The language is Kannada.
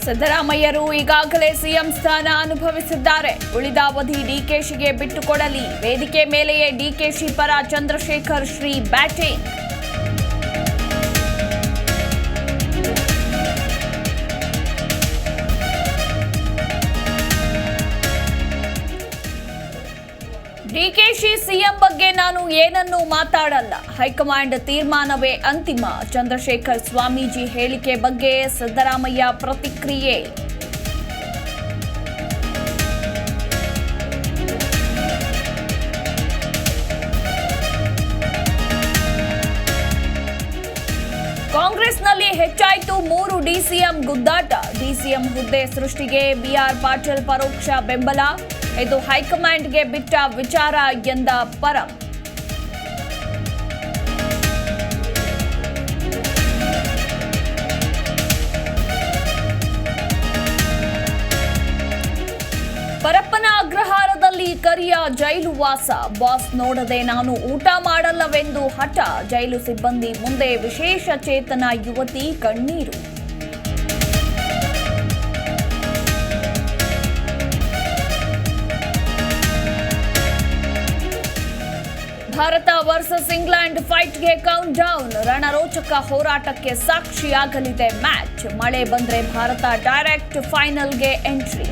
ಸಿದ್ದರಾಮಯ್ಯರು ಈಗಾಗಲೇ ಸಿಎಂ ಸ್ಥಾನ ಅನುಭವಿಸಿದ್ದಾರೆ. ಉಳಿದ ಅವಧಿ ಡಿಕೆಶಿಗೆ ಬಿಟ್ಟುಕೊಡಲಿ. ವೇದಿಕೆ ಮೇಲೆಯೇ ಡಿಕೆಶಿ ಪರ ಚಂದ್ರಶೇಖರ್ ಶ್ರೀ ಬ್ಯಾಟಿಂಗ್. ಡಿಕೆಶಿ ಸಿಎಂ ಬಗ್ಗೆ ನಾನು ಏನನ್ನೂ ಮಾತಾಡಲ್ಲ. ಹೈಕಮಾಂಡ್ ತೀರ್ಮಾನವೇ ಅಂತಿಮ. ಚಂದ್ರಶೇಖರ್ ಸ್ವಾಮೀಜಿ ಹೇಳಿಕೆ ಬಗ್ಗೆ ಸಿದ್ದರಾಮಯ್ಯ ಪ್ರತಿಕ್ರಿಯೆ. ಕಾಂಗ್ರೆಸ್ನಲ್ಲಿ ಹೆಚ್ಚಾಯಿತು 3 ಡಿಸಿಎಂ ಗುದ್ದಾಟ. ಡಿಸಿಎಂ ಹುದ್ದೆ ಸೃಷ್ಟಿಗೆ ಬಿಆರ್ ಪಾಟೀಲ್ ಪರೋಕ್ಷ ಬೆಂಬಲ. ಇದು ಹೈಕಮಾಂಡ್ಗೆ ಬಿಟ್ಟ ವಿಚಾರ ಎಂದ ಪರಂ. ಪರಪ್ಪನ ಅಗ್ರಹಾರದಲ್ಲಿ ಕರಿಯ ಜೈಲು ವಾಸ. ಬಾಸ್ ನೋಡದೆ ನಾನು ಊಟ ಮಾಡಲ್ಲವೆಂದು ಹಠ. ಜೈಲು ಸಿಬ್ಬಂದಿ ಮುಂದೆ ವಿಶೇಷ ಚೇತನ ಯುವತಿ ಕಣ್ಣೀರು. ಭಾರತ ವರ್ಸಸ್ ಇಂಗ್ಲೆಂಡ್ ಫೈಟ್ಗೆ ಕೌಂಟ್ ಡೌನ್. ರಣರೋಚಕ ಹೋರಾಟಕ್ಕೆ ಸಾಕ್ಷಿಯಾಗಲಿದೆ ಮ್ಯಾಚ್. ಮಳೆ ಬಂದ್ರೆ ಭಾರತ ಡೈರೆಕ್ಟ್ ಫೈನಲ್ಗೆ ಎಂಟ್ರಿ.